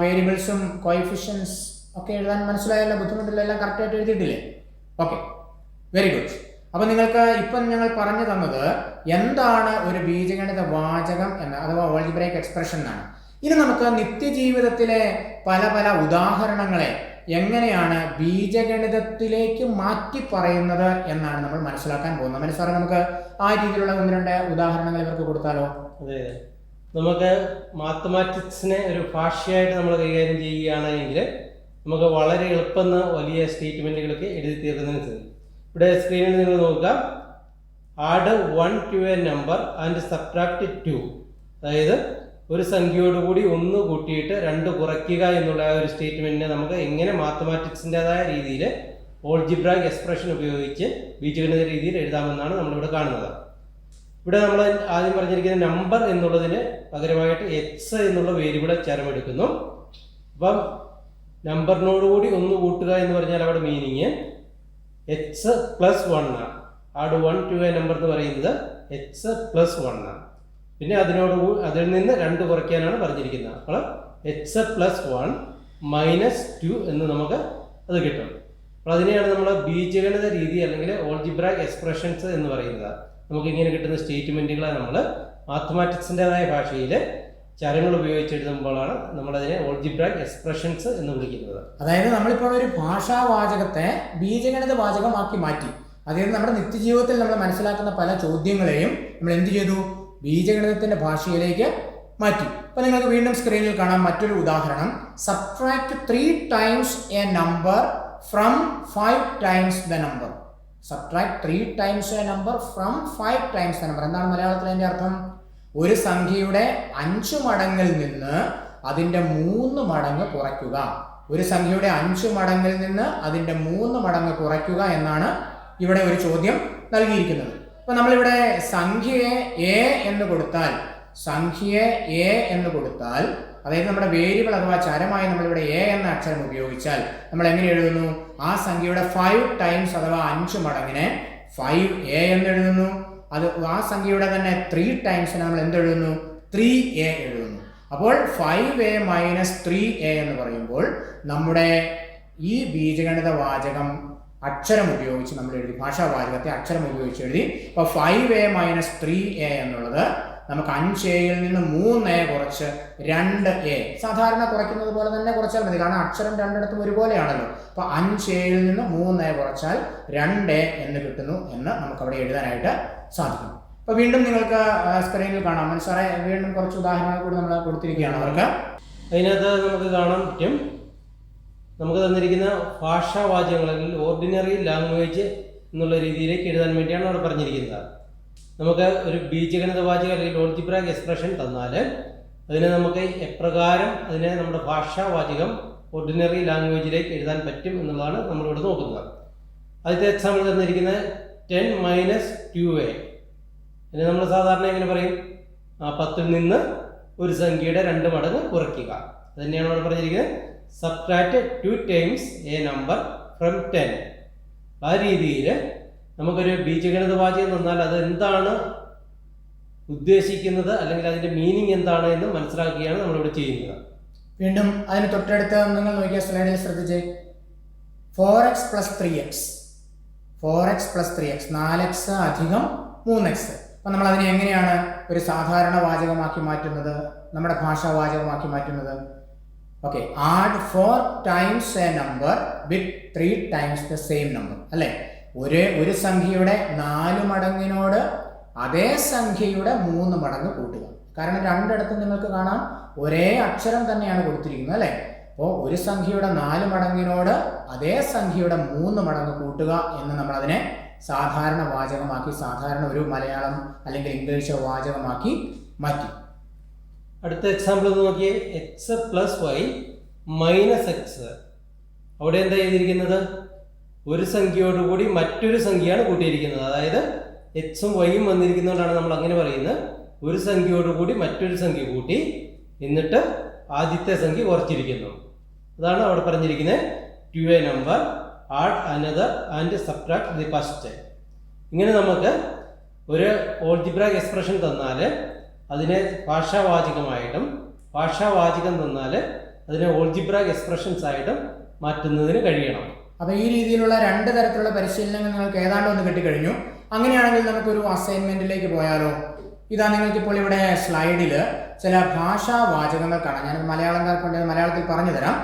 വേരിയബിൾസും കോയിഫിഷ്യൻസ് ഒക്കെ എഴുതാൻ മനസ്സിലായല്ലോ, ബുദ്ധിമുട്ടില്ല, എല്ലാം കറക്റ്റായിട്ട് എഴുതിയിട്ടില്ലേ? Okay, very good. അപ്പോൾ നിങ്ങൾക്ക് ഇപ്പം ഞങ്ങൾ പറഞ്ഞു തന്നത് എന്താണ് ഒരു ബീജഗണിത വാചകം എന്ന്, അഥവാ ഓൾജിബ്രൈക് എക്സ്പ്രഷൻ എന്നാണ്. ഇനി നമുക്ക് നിത്യജീവിതത്തിലെ പല പല ഉദാഹരണങ്ങളെ എങ്ങനെയാണ് ബീജഗണിതത്തിലേക്ക് മാറ്റി പറയുന്നത് എന്നാണ് നമ്മൾ മനസ്സിലാക്കാൻ പോകുന്നത്. മനസ്സിൽ സാറേ, നമുക്ക് ആ രീതിയിലുള്ള 1-2 ഉദാഹരണങ്ങൾ ഇവർക്ക് കൊടുത്താലോ? അതെ, നമുക്ക് മാത്തമാറ്റിക്സിനെ ഒരു ഭാഷയായിട്ട് നമ്മൾ കൈകാര്യം ചെയ്യുകയാണെങ്കിൽ നമുക്ക് വളരെ എളുപ്പം വലിയ സ്റ്റേറ്റ്മെന്റുകളൊക്കെ എഴുതി തീർക്കുന്നതിന് സാധിക്കും. ഇവിടെ സ്ക്രീനിൽ നിങ്ങൾ നോക്കുക, add 1 to a number and subtract 2. അതായത് ഒരു സംഖ്യയോടുകൂടി 1 കൂട്ടിയിട്ട് 2 കുറയ്ക്കുക എന്നുള്ള ആ ഒരു സ്റ്റേറ്റ്മെന്റിനെ നമുക്ക് എങ്ങനെ മാത്തമാറ്റിക്സിൻ്റെതായ രീതിയിൽ ഓൾജിബ്രായിക് എക്സ്പ്രഷൻ ഉപയോഗിച്ച് ബീജഗണിത രീതിയിൽ എഴുതാമെന്നാണ് നമ്മളിവിടെ കാണുന്നത്. ഇവിടെ നമ്മൾ ആദ്യം പറഞ്ഞിരിക്കുന്ന നമ്പർ എന്നുള്ളതിന് പകരമായിട്ട് എക്സ് എന്നുള്ള വേരിയബിൾ ചരമെടുക്കുന്നു. അപ്പം നമ്പറിനോടുകൂടി 1 കൂട്ടുക എന്ന് പറഞ്ഞാൽ അവിടെ മീനിങ് എക്സ് പ്ലസ് 1 ആണ്. ആഡ് 1 to a നമ്പർ എന്ന് പറയുന്നത് എക്സ് പ്ലസ് 1 ആണ്. പിന്നെ അതിൽ നിന്ന് 2 കുറയ്ക്കാനാണ് പറഞ്ഞിരിക്കുന്നത്. അപ്പോൾ എക്സ് പ്ലസ് 1 മൈനസ് 2 എന്ന് നമുക്ക് അത് കിട്ടും. അപ്പോൾ അതിനെയാണ് നമ്മൾ ബീജഗണിത രീതി അല്ലെങ്കിൽ ഓൾജിബ്രായിക് എക്സ്പ്രഷൻസ് എന്ന് പറയുന്നത്. നമുക്ക് ഇങ്ങനെ കിട്ടുന്ന സ്റ്റേറ്റ്മെന്റുകളെ നമ്മൾ മാത്തമാറ്റിക്സിൻ്റെതായ ഭാഷയിൽ ചരങ്ങൾ ഉപയോഗിച്ച് എഴുതുമ്പോഴാണ് നമ്മളതിനെ ഓൾജിബ്രായിക് എക്സ്പ്രഷൻസ് എന്ന് വിളിക്കുന്നത്. അതായത് നമ്മളിപ്പോൾ ഒരു ഭാഷാവാചകത്തെ ബീജഗണിത വാചകമാക്കി മാറ്റി. അതായത് നമ്മുടെ നിത്യജീവിതത്തിൽ നമ്മൾ മനസ്സിലാക്കുന്ന പല ചോദ്യങ്ങളെയും നമ്മൾ എന്ത് ചെയ്തു? ബീജഗണിതത്തിന്റെ ഭാഷയിലേക്ക് മാറ്റി. അപ്പൊ നിങ്ങൾക്ക് വീണ്ടും സ്ക്രീനിൽ കാണാം മറ്റൊരു ഉദാഹരണം. Subtract 3 times a number from 5 times the number. Subtract 3 times a number from 5 times the number. എന്താണ് മലയാളത്തിൽ അതിന്റെ അർത്ഥം? ഒരു സംഖ്യയുടെ 5 മടങ്ങിൽ നിന്ന് അതിന്റെ 3 മടങ്ങ് കുറയ്ക്കുക. ഒരു സംഖ്യയുടെ 5 മടങ്ങിൽ നിന്ന് അതിന്റെ 3 മടങ്ങ് കുറയ്ക്കുക എന്നാണ് ഇവിടെ ഒരു ചോദ്യം നൽകിയിരിക്കുന്നത്. അപ്പൊ നമ്മളിവിടെ സംഖ്യയെ എ എന്ന് കൊടുത്താൽ അതായത് നമ്മുടെ വേരിയബിൾ അഥവാ ചരമായി നമ്മളിവിടെ എ എന്ന അക്ഷരം ഉപയോഗിച്ചാൽ നമ്മൾ എങ്ങനെ എഴുതുന്നു? ആ സംഖ്യയുടെ 5 times അഥവാ 5 മടങ്ങിനെ 5a എന്ന് എഴുതുന്നു. അത് ആ സംഖ്യയുടെ തന്നെ 3 times നമ്മൾ എന്തെഴുതുന്നു? 3a എഴുതുന്നു. അപ്പോൾ 5a മൈനസ് 3a എന്ന് പറയുമ്പോൾ നമ്മുടെ ഈ ബീജഗണിത വാചകം അക്ഷരം ഉപയോഗിച്ച് നമ്മൾ എഴുതി, ഭാഷാവാചകത്തെ അക്ഷരം ഉപയോഗിച്ച് എഴുതി. അപ്പോൾ 5a മൈനസ് 3a എന്നുള്ളത് നമുക്ക് 5aയിൽ നിന്ന് 3a കുറച്ച് 2a, സാധാരണ കുറയ്ക്കുന്നത് പോലെ തന്നെ കുറച്ചാൽ മതി, കാരണം അക്ഷരം രണ്ടിടത്തും ഒരുപോലെയാണല്ലോ. അപ്പോൾ 5aയിൽ നിന്ന് 3a കുറച്ചാൽ 2a എന്ന് കിട്ടുന്നു എന്ന് നമുക്ക് അവിടെ എഴുതാനായിട്ട് സാധിക്കും. അപ്പോൾ വീണ്ടും നിങ്ങൾക്ക് സ്ക്രീനിൽ കാണാം. മനസ്സാറെ, വീണ്ടും കുറച്ച് ഉദാഹരണങ്ങൾ കൂടി നമ്മൾ കൊടുത്തിരിക്കുകയാണ് അവർക്ക്. അതിനകത്ത് നമുക്ക് കാണാൻ പറ്റും, നമുക്ക് തന്നിരിക്കുന്ന ഭാഷാവാചകങ്ങൾ അല്ലെങ്കിൽ ഓർഡിനറി ലാംഗ്വേജ് എന്നുള്ള രീതിയിലേക്ക് എഴുതാൻ വേണ്ടിയാണ് അവിടെ പറഞ്ഞിരിക്കുന്നത്. നമുക്ക് ഒരു ബീജഗണിത വാചകം അല്ലെങ്കിൽ ഓൾജിബ്രായിക് എക്സ്പ്രഷൻ തന്നാൽ അതിനെ നമുക്ക് എപ്രകാരം അതിനെ നമ്മുടെ ഭാഷാവാചകം ഓർഡിനറി ലാംഗ്വേജിലേക്ക് എഴുതാൻ പറ്റും എന്നുള്ളതാണ് നമ്മളിവിടെ നോക്കുന്നത്. ആദ്യത്തെ എക്സാമ്പിൾ തന്നിരിക്കുന്നത് 10 minus 2a. അതിനെ നമ്മൾ സാധാരണ എങ്ങനെ പറയും? 10ൽ നിന്ന് ഒരു സംഖ്യയുടെ 2 മടങ്ങ് കുറയ്ക്കുക. അത് തന്നെയാണ് അവിടെ പറഞ്ഞിരിക്കുന്നത്. Subtract 2 times a number from 10. ആ രീതിയിൽ നമുക്കൊരു ബീജഗണിത വാചകം തന്നാൽ അത് എന്താണ് ഉദ്ദേശിക്കുന്നത് അല്ലെങ്കിൽ അതിന്റെ മീനിങ് എന്താണ് എന്ന് മനസ്സിലാക്കുകയാണ് നമ്മളിവിടെ ചെയ്യുന്നത്. വീണ്ടും അതിന് തൊട്ടടുത്ത് നിങ്ങൾ നോക്കിയ സ്ലൈഡിൽ ശ്രദ്ധിച്ച് 4x plus 3x 4x അധികം 3x. അപ്പം നമ്മൾ അതിനെ എങ്ങനെയാണ് ഒരു സാധാരണ വാചകമാക്കി മാറ്റുന്നത്, നമ്മുടെ ഭാഷാവാചകമാക്കി മാറ്റുന്നത്? Okay, add 4 times a number with 3 times the same number. അല്ലേ? ഒരു സംഖ്യയുടെ 4 മടങ്ങിനോട് അതേ സംഖ്യയുടെ 3 മടങ്ങ് കൂട്ടുക. കാരണം രണ്ടിടത്തും നിങ്ങൾക്ക് കാണാം ഒരേ അക്ഷരം തന്നെയാണ് കൊടുത്തിരിക്കുന്നത്, അല്ലേ? അപ്പോൾ ഒരു സംഖ്യയുടെ 4 മടങ്ങിനോട് അതേ സംഖ്യയുടെ 3 മടങ്ങ് കൂട്ടുക എന്ന് നമ്മൾ അതിനെ സാധാരണ വാചകമാക്കി, സാധാരണ ഒരു മലയാളം അല്ലെങ്കിൽ ഇംഗ്ലീഷ് വാചകമാക്കി മാറ്റി. അടുത്ത എക്സാമ്പിൾ നോക്കിയേ, x plus y minus x. അവിടെ എന്താ ചെയ്തിരിക്കുന്നത്? ഒരു സംഖ്യയോടുകൂടി മറ്റൊരു സംഖ്യയാണ് കൂട്ടിയിരിക്കുന്നത്. അതായത് എക്സും വൈയും വന്നിരിക്കുന്നതുകൊണ്ടാണ് നമ്മൾ അങ്ങനെ പറയുന്നത്. ഒരു സംഖ്യയോടുകൂടി മറ്റൊരു സംഖ്യ കൂട്ടി എന്നിട്ട് ആദ്യത്തെ സംഖ്യ കുറച്ചിരിക്കുന്നു. അതാണ് അവിടെ പറഞ്ഞിരിക്കുന്നത്. 2a number add another and subtract the first. ഇങ്ങനെ നമുക്ക് ഒരു ഓൾജിബ്രായിക് എക്സ്പ്രഷൻ തന്നാൽ അതിനെ ഭാഷാവാചകമായിട്ടും ഭാഷാവാചകം തന്നാൽ അതിനെ ഓൾജിബ്രായിക് എക്സ്പ്രഷൻസ് ആയിട്ടും മാറ്റുന്നതിന് കഴിയണം. അപ്പോൾ ഈ രീതിയിലുള്ള 2 തരത്തിലുള്ള പരിശീലനങ്ങൾ നിങ്ങൾക്ക് ഏതാണ്ട് ഒന്ന് കിട്ടിക്കഴിഞ്ഞു. അങ്ങനെയാണെങ്കിൽ നമുക്കൊരു അസൈൻമെന്റിലേക്ക് പോയാലോ? ഇതാ നിങ്ങൾക്കിപ്പോൾ ഇവിടെ സ്ലൈഡിൽ ചില ഭാഷാവാചകങ്ങൾ കാണാം. ഞാൻ മലയാളക്കാർക്ക് കൊണ്ട് മലയാളത്തിൽ പറഞ്ഞു തരാം.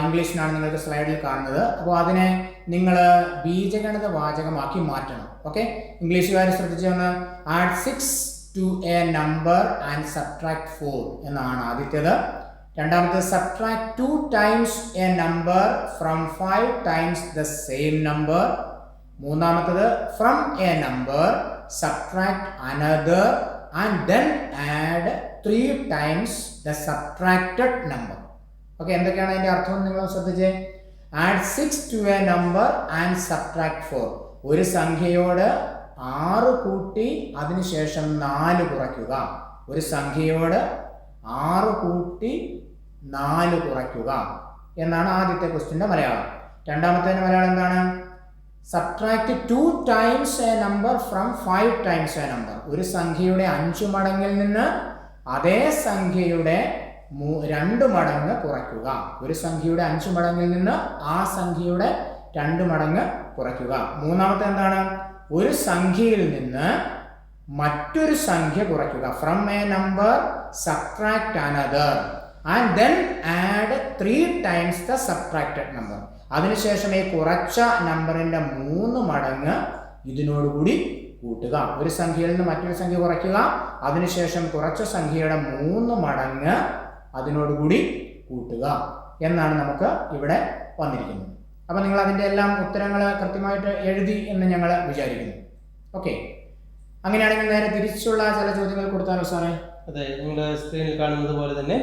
ഇംഗ്ലീഷിനാണ് നിങ്ങൾക്ക് സ്ലൈഡിൽ കാണുന്നത്. അപ്പോൾ അതിനെ നിങ്ങൾ ബീജഗണിത വാചകമാക്കി മാറ്റണം. ഓക്കെ, ഇംഗ്ലീഷുകാർ ശ്രദ്ധിച്ചൊന്ന്. Add 6 to a number and subtract 4 എന്നാണ് ആദ്യത്തേത്. രണ്ടാമത്തേത് subtract 2 times a number from 5 times the same number. മൂന്നാമത്തേത് from a number subtract another and then add 3 times the subtracted number. Okay, എന്തൊക്കെയാണ് അതിൻ്റെ അർത്ഥം നിങ്ങൾ ശ്രദ്ധിച്ചേ. Add 6 to a number and subtract 4. ഒരു സംഖ്യയോട് 6 കൂട്ടി അതിനുശേഷം 4 കുറയ്ക്കുക. ഒരു സംഖ്യയോട് 6 കൂട്ടി 4 കുറയ്ക്കുക എന്നാണ് ആദ്യത്തെ ക്വസ്റ്റ്യൻ്റെ മലയാളം. രണ്ടാമത്തെ മലയാളം എന്താണ്? Subtract 2 times a number from 5 times a number. ഒരു സംഖ്യയുടെ 5 മടങ്ങിൽ നിന്ന് അതേ സംഖ്യയുടെ 2 മടങ്ങ് കുറയ്ക്കുക. ഒരു സംഖ്യയുടെ 5 മടങ്ങിൽ നിന്ന് ആ സംഖ്യയുടെ 2 മടങ്ങ് കുറയ്ക്കുക. മൂന്നാമത്തെ എന്താണ്? ഒരു സംഖ്യയിൽ നിന്ന് മറ്റൊരു സംഖ്യ കുറയ്ക്കുക. From A number subtract another and then add 3 times the subtracted number. അതിനുശേഷം ഈ കുറച്ച നമ്പറിന്റെ 3 മടങ്ങ് ഇതിനോടുകൂടി കൂട്ടുക. ഒരു സംഖ്യയിൽ നിന്ന് മറ്റൊരു സംഖ്യ കുറയ്ക്കുക, അതിനുശേഷം കുറച്ച സംഖ്യയുടെ 3 മടങ്ങ് അതിനോടുകൂടി കൂട്ടുക എന്നാണ് നമുക്ക് ഇവിടെ വന്നിരിക്കുന്നത്. അപ്പോൾ നിങ്ങൾ അതിൻ്റെ എല്ലാം ഉത്തരങ്ങൾ കൃത്യമായിട്ട് എഴുതി എന്ന് ഞങ്ങൾ വിചാരിക്കുന്നു. ഓക്കെ, അങ്ങനെയാണെങ്കിൽ നേരെ തിരിച്ചുള്ള ചില ചോദ്യങ്ങൾ കൊടുത്താലോ സാറേ? അതെ, നിങ്ങളുടെ സ്ക്രീനിൽ കാണുന്നത് പോലെ തന്നെ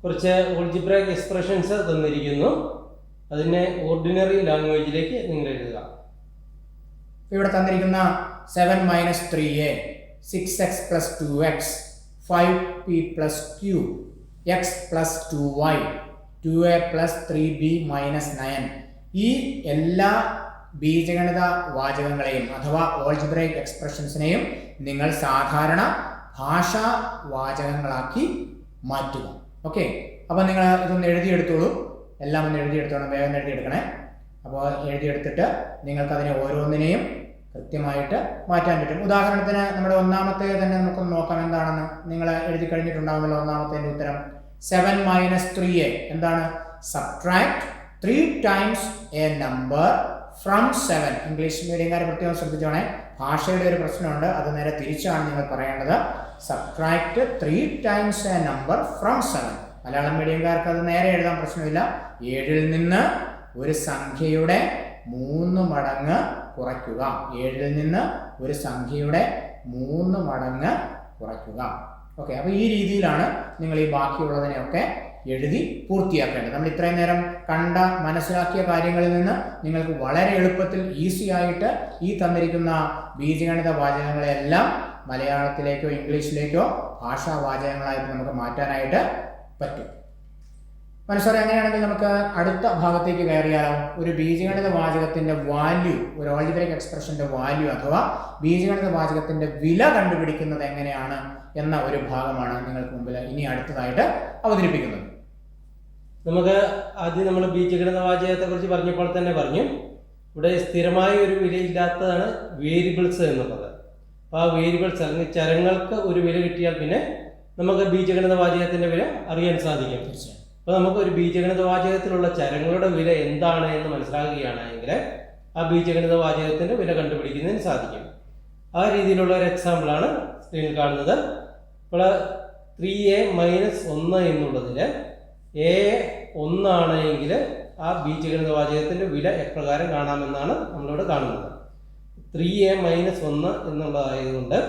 കുറച്ച് ഓൾജിബ്രായിക് എക്സ്പ്രഷൻസ് തന്നിരിക്കുന്നു. അതിനെ ഓർഡിനറി ലാംഗ്വേജിലേക്ക് നിങ്ങൾ എഴുതുക. ഇവിടെ തന്നിരിക്കുന്ന 7 - 3a, 6x + 2x, 5p + q, x + 2y, 2a + 3b - 9. ഈ എല്ലാ ബീജഗണിത വാചകങ്ങളെയും അഥവാ ഓൾജിബ്രൈക് എക്സ്പ്രഷൻസിനെയും നിങ്ങൾ സാധാരണ ഭാഷാ വാചകങ്ങളാക്കി മാറ്റുക. ഓക്കെ, അപ്പോൾ നിങ്ങൾ ഇതൊന്ന് എഴുതിയെടുത്തോളൂ. എല്ലാം ഒന്ന് എഴുതിയെടുത്തോണം, വേഗം എഴുതിയെടുക്കണേ. അപ്പോൾ എഴുതിയെടുത്തിട്ട് നിങ്ങൾക്കതിനെ ഓരോന്നിനെയും കൃത്യമായിട്ട് മാറ്റാൻ പറ്റും. ഉദാഹരണത്തിന് നമ്മുടെ ഒന്നാമത്തെ തന്നെ നമുക്കൊന്ന് നോക്കാം എന്താണെന്ന്. നിങ്ങൾ എഴുതി കഴിഞ്ഞിട്ടുണ്ടാവുമല്ലോ ഒന്നാമത്തെ ഉത്തരം. 7 - 3a എന്താണ്? Subtract 3 times a number from 7. English മീഡിയംകാരെ പ്രത്യേകം ശ്രദ്ധിച്ചോണേ, ഭാഷയുടെ ഒരു പ്രശ്നമുണ്ട്, അത് നേരെ തിരിച്ചാണ് നിങ്ങൾ പറയേണ്ടത്. Subtract 3 times a number from 7. Malayalam മീഡിയംകാർക്ക് അത് നേരെ എഴുതാൻ പ്രശ്നമില്ല. 7ൽ നിന്ന് ഒരു സംഖ്യയുടെ 3 മടങ്ങ് കുറയ്ക്കുക. 7ൽ നിന്ന് ഒരു സംഖ്യയുടെ 3 മടങ്ങ് കുറയ്ക്കുക. ഓക്കെ, അപ്പോൾ ഈ രീതിയിലാണ് നിങ്ങൾ ഈ ബാക്കിയുള്ളതിനെയൊക്കെ എഴുതി പൂർത്തിയാക്കേണ്ടത്. നമ്മൾ ഇത്രയും നേരം കണ്ട മനസ്സിലാക്കിയ കാര്യങ്ങളിൽ നിന്ന് നിങ്ങൾക്ക് വളരെ എളുപ്പത്തിൽ ഈസി ആയിട്ട് ഈ തന്നിരിക്കുന്ന ബീജഗണിത വാചകങ്ങളെല്ലാം മലയാളത്തിലേക്കോ ഇംഗ്ലീഷിലേക്കോ ഭാഷാവാചകങ്ങളായിട്ട് നമുക്ക് മാറ്റാനായിട്ട് പറ്റും. മനസ്സിലായി? അങ്ങനെയാണെങ്കിൽ നമുക്ക് അടുത്ത ഭാഗത്തേക്ക് കയറിയാലോ. ഒരു ബീജഗണിത വാചകത്തിന്റെ വാല്യൂ, ഒരു ഓൾജിബ്രൈക് എക്സ്പ്രഷന്റെ വാല്യൂ അഥവാ ബീജഗണിത വാചകത്തിന്റെ വില കണ്ടുപിടിക്കുന്നത് എങ്ങനെയാണ് എന്ന ഒരു ഭാഗമാണ് നിങ്ങൾക്ക് മുമ്പിൽ ഇനി അടുത്തതായിട്ട് അവതരിപ്പിക്കുന്നത്. നമുക്ക് ആദ്യം നമ്മൾ ബീജഗണിത വാചകത്തെ കുറിച്ച് പറഞ്ഞപ്പോൾ തന്നെ പറഞ്ഞു, ഇവിടെ സ്ഥിരമായ ഒരു വിലയില്ലാത്തതാണ് വേരിയബിൾസ് എന്നുള്ളത്. അപ്പോൾ ആ വേരിയബിൾസ് അല്ലെങ്കിൽ ചരങ്ങൾക്ക് ഒരു വില കിട്ടിയാൽ പിന്നെ നമുക്ക് ബീജഗണിത വാചകത്തിന്റെ വില അറിയാൻ സാധിക്കും. അപ്പോൾ നമുക്ക് ഒരു ബീജഗണിത വാചകത്തിലുള്ള ചരങ്ങളുടെ വില എന്താണ് എന്ന് മനസ്സിലാക്കുകയാണെങ്കിൽ ആ ബീജഗണിത വാചകത്തിന്റെ വില കണ്ടുപിടിക്കുന്നതിന് സാധിക്കും. ആ രീതിയിലുള്ള ഒരു എക്സാമ്പിളാണ് സ്ക്രീനിൽ കാണുന്നത്. ഇപ്പോൾ 3a - 1 എന്നുള്ളതിൽ a 1 ആണെങ്കിൽ ആ ബീജഗണിത വാചകത്തിന്റെ വില എപ്രകാരം കാണാമെന്നാണ് നമ്മളിവിടെ കാണുന്നത്. 3a - 1 എന്നുള്ളതായതുകൊണ്ട്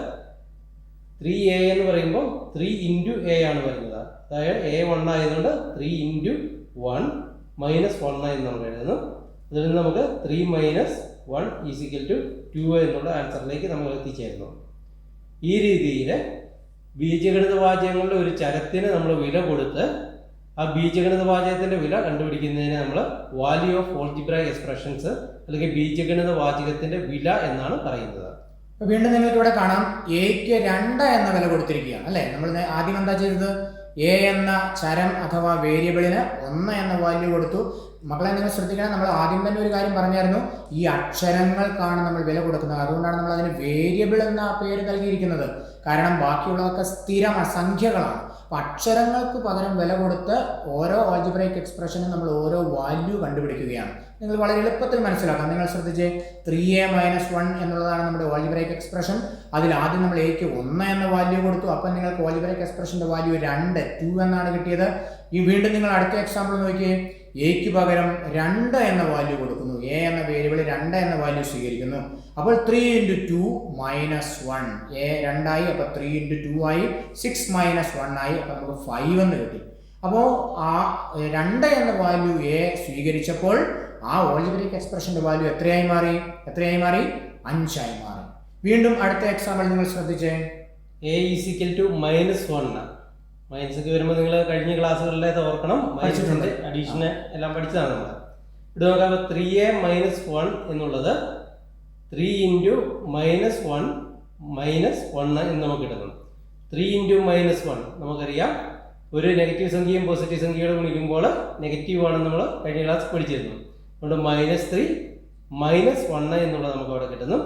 3a എന്ന് പറയുമ്പോൾ 3 × a ആണ് വരുന്നത്. അതായത് a 1 ആയതുകൊണ്ട് 3 × 1 - 1 എന്നുള്ള എഴുതുന്നു. അതിൽ നിന്ന് നമുക്ക് 3 - 1 = 2 എന്നുള്ള ആൻസറിലേക്ക് നമ്മൾ എത്തിച്ചേരുന്നു. ഈ രീതിയിൽ ബീജഗണിത വാചകങ്ങളുടെ ഒരു ചരത്തിന് നമ്മൾ വില കൊടുത്ത് ആ ബീജഗണിത വാചകത്തിന്റെ വില കണ്ടുപിടിക്കുന്നതിന് നമ്മൾ വാല്യൂ ഓഫ് ഓൾജിബ്രായിക് എക്സ്പ്രഷൻസ് അല്ലെങ്കിൽ ബീജഗണിത വാചകത്തിന്റെ വില എന്നാണ് പറയുന്നത്. വീണ്ടും നിങ്ങൾക്ക് ഇവിടെ കാണാം എക്ക് 2 എന്ന വില കൊടുത്തിരിക്കുകയാണ് അല്ലേ. നമ്മൾ ആദ്യം എന്താ ചെയ്തത്? എ എന്ന ചരം അഥവാ വേരിയബിളിന് 1 എന്ന വാല്യൂ കൊടുത്തു. മക്കളെ നിങ്ങൾ ശ്രദ്ധിക്കണം, നമ്മൾ ആദ്യം തന്നെ ഒരു കാര്യം പറഞ്ഞായിരുന്നു, ഈ അക്ഷരങ്ങൾക്കാണ് നമ്മൾ വില കൊടുക്കുന്നത്. അതുകൊണ്ടാണ് നമ്മൾ അതിന് വേരിയബിൾ എന്ന പേര് നൽകിയിരിക്കുന്നത്. കാരണം ബാക്കിയുള്ളതൊക്കെ സ്ഥിര സംഖ്യകളാണ്. അപ്പോൾ അക്ഷരങ്ങൾക്ക് പകരം വില കൊടുത്ത് ഓരോ ആൾജിബ്രൈക് എക്സ്പ്രഷനും നമ്മൾ ഓരോ വാല്യൂ കണ്ടുപിടിക്കുകയാണ്. നിങ്ങൾ വളരെ എളുപ്പത്തിൽ മനസ്സിലാക്കാം. നിങ്ങൾ ശ്രദ്ധിച്ച് 3a - 1 എന്നുള്ളതാണ് നമ്മുടെ ആൾജിബ്രൈക് എക്സ്പ്രഷൻ. അതിൽ ആദ്യം നമ്മൾ എക്ക് 1 എന്ന വാല്യൂ കൊടുത്തു. അപ്പം നിങ്ങൾക്ക് ആൾജിബ്രൈക് എക്സ്പ്രഷൻ്റെ വാല്യൂ 2 എന്നാണ് കിട്ടിയത്. ഈ വീണ്ടും നിങ്ങൾ അടുത്ത എക്സാമ്പിൾ നോക്കിയേ. എക്ക് പകരം 2 എന്ന വാല്യൂ കൊടുക്കുന്നു. എ എന്ന വേരിയബിൾ 2 എന്ന വാല്യൂ സ്വീകരിക്കുന്നു. അപ്പോൾ 3 × 2 - 1. എ 2 ആയി, അപ്പോൾ 3 × 2 ആയി, 6 - 1 ആയി, അപ്പോൾ നമുക്ക് 5 എന്ന് കിട്ടി. അപ്പോൾ ആ 2 എന്ന വാല്യൂ എ സ്വീകരിച്ചപ്പോൾ ആ ആൾജിബ്രൈക് എക്സ്പ്രഷൻ്റെ വാല്യൂ എത്രയായി മാറി? 5 ആയി മാറി. വീണ്ടും അടുത്ത എക്സാമ്പിൾ നിങ്ങൾ ശ്രദ്ധിച്ചേ. a -1. മൈനസൊക്കെ വരുമ്പോൾ നിങ്ങൾ കഴിഞ്ഞ ക്ലാസ്സുകളിലേക്ക് ഓർക്കണം. മൈനസിന്റെ അഡീഷന് എല്ലാം പഠിച്ചതാണ് നമ്മൾ. ഇവിടെ നോക്കാം. 3a - 1 എന്നുള്ളത് 3 × -1 എന്ന് നമുക്ക് കിട്ടുന്നു. 3 × -1 നമുക്കറിയാം, ഒരു നെഗറ്റീവ് സംഖ്യയും പോസിറ്റീവ് സംഖ്യയോട് ഗുണിക്കുമ്പോൾ നെഗറ്റീവ് ആണെന്ന് നമ്മൾ കഴിഞ്ഞ ക്ലാസ് പഠിച്ചിരുന്നു. അതുകൊണ്ട് -3 - 1 എന്നുള്ളത് നമുക്ക് അവിടെ കിട്ടുന്നു.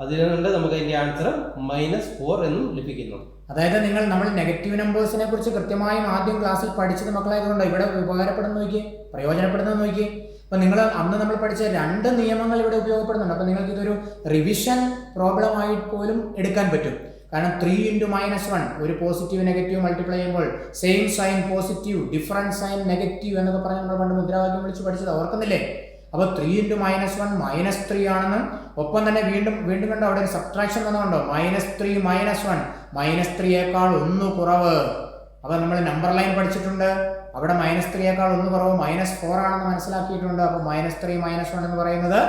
അതുകൊണ്ട് നമുക്ക് അതിൻ്റെ ആൻസർ -4 എന്നും ലഭിക്കുന്നു. അതായത് നമ്മൾ നെഗറ്റീവ് നമ്പേഴ്സിനെ കുറിച്ച് കൃത്യമായും ആദ്യം ക്ലാസ്സിൽ പഠിച്ചത് മക്കളായതുകൊണ്ട് ഇവിടെ ഉപകാരപ്പെടുന്ന നോക്കി, പ്രയോജനപ്പെടുന്നത് നോക്കി. അപ്പം നിങ്ങൾ അന്ന് നമ്മൾ പഠിച്ച 2 നിയമങ്ങൾ ഇവിടെ ഉപയോഗപ്പെടുന്നുണ്ട്. അപ്പം നിങ്ങൾക്ക് ഇതൊരു റിവിഷൻ പ്രോബ്ലം ആയിട്ട് പോലും എടുക്കാൻ പറ്റും. കാരണം 3 × -1 ഒരു പോസിറ്റീവ് നെഗറ്റീവ് മൾട്ടിപ്ലൈ ചെയ്യുമ്പോൾ same sign positive, different sign negative എന്നൊക്കെ പറഞ്ഞ് നമ്മൾ പണ്ട് മുദ്രാവാക്യം വിളിച്ച് പഠിച്ചത് ഓർക്കുന്നില്ലേ? അപ്പോൾ 3 × -1 -3 ആണെന്നും ഒപ്പം തന്നെ വീണ്ടും കണ്ടോ അവിടെ ഒരു സബ്ട്രാക്ഷൻ വന്നുകൊണ്ടോ -3 - 1 -3യേക്കാൾ 1 കുറവ്. അപ്പോൾ നമ്മൾ നമ്പർ ലൈൻ പഠിച്ചിട്ടുണ്ട്. അവിടെ -3യേക്കാൾ 1 കുറവ് -4 ആണെന്ന് മനസ്സിലാക്കിയിട്ടുണ്ട്. അപ്പോൾ -3 - 1 എന്ന് പറയുന്നത്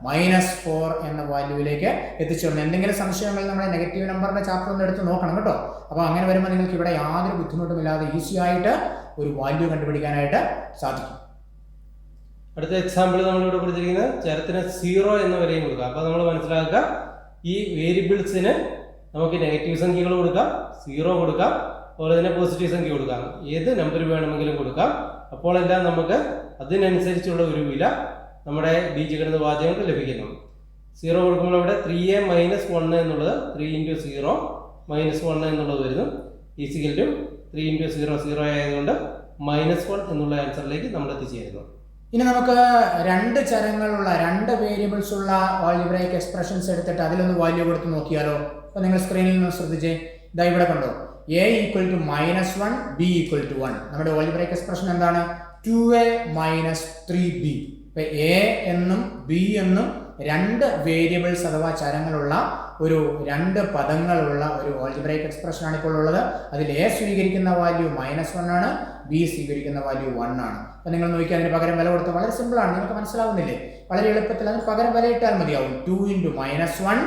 -4 എന്ന വാല്യൂവിലേക്ക് എത്തിച്ചിട്ടുണ്ട്. എന്തെങ്കിലും സംശയങ്ങൾ നമ്മുടെ നെഗറ്റീവ് നമ്പറിന്റെ ചാപ്റ്റർ ഒന്ന് എടുത്ത് നോക്കണം കേട്ടോ. അപ്പോൾ അങ്ങനെ വരുമ്പോൾ നിങ്ങൾക്ക് ഇവിടെ യാതൊരു ബുദ്ധിമുട്ടുമില്ലാതെ ഈസി ആയിട്ട് ഒരു വാല്യൂ കണ്ടുപിടിക്കാനായിട്ട് സാധിക്കും. അടുത്ത എക്സാമ്പിൾ നമ്മളിവിടെ കൊടുത്തിരിക്കുന്നത് ചരത്തിന് 0 എന്ന വരെയും കൊടുക്കാം. അപ്പോൾ നമ്മൾ മനസ്സിലാക്കുക, ഈ വേരിയബിൾസിന് നമുക്ക് നെഗറ്റീവ് സംഖ്യകൾ കൊടുക്കാം, 0 കൊടുക്കാം, അതുപോലെ തന്നെ പോസിറ്റീവ് സംഖ്യ കൊടുക്കാം. ഏത് നമ്പർ വേണമെങ്കിലും കൊടുക്കാം. അപ്പോൾ എല്ലാം നമുക്ക് അതിനനുസരിച്ചുള്ള ഒരു വില നമ്മുടെ ബീജഗണിത വാചകങ്ങൾക്ക് ലഭിക്കുന്നു. 0 കൊടുക്കുമ്പോൾ ഇവിടെ 3a - 1 എന്നുള്ളത് 3 × 0 - 1 എന്നുള്ളത് വരുന്നു. ഈസിക്കൽ ടു 3 × 0 0 ആയതുകൊണ്ട് -1 എന്നുള്ള ആൻസറിലേക്ക് നമ്മൾ എത്തിച്ചേരുന്നു. ഇനി നമുക്ക് 2 ചരങ്ങളുള്ള 2 വേരിയബിൾസ് ഉള്ള ആൾജിബ്രൈക് എക്സ്പ്രഷൻസ് എടുത്തിട്ട് അതിലൊന്ന് വാല്യൂ കൊടുത്ത് നോക്കിയാലോ? അപ്പോൾ നിങ്ങൾ സ്ക്രീനിൽ നിന്ന് ശ്രദ്ധിച്ചേ. ഇതാ ഇവിടെ കണ്ടോ, a = -1, b = 1. നമ്മുടെ ആൾജിബ്രൈക് എക്സ്പ്രഷൻ എന്താണ്? 2a - 3b. ഇപ്പം a എന്നും b എന്നും 2 വേരിയബിൾസ് അഥവാ ചരങ്ങളുള്ള ഒരു 2 പദങ്ങളുള്ള ഒരു ആൾജിബ്രൈക് എക്സ്പ്രഷൻ ആണ് ഇപ്പോൾ ഉള്ളത്. അതിൽ a സ്വീകരിക്കുന്ന വാല്യൂ -1 ആണ്, b സ്വീകരിക്കുന്ന വാല്യൂ 1 ആണ്. അപ്പോൾ നിങ്ങൾ നോക്കി അതിന് പകരം വില കൊടുത്താൽ വളരെ സിമ്പിളാണ്. നിങ്ങൾക്ക് മനസ്സിലാവുന്നില്ലേ? വളരെ എളുപ്പത്തിൽ അതിന് പകരം വില ഇട്ടാൽ മതിയാവും. 2 × -1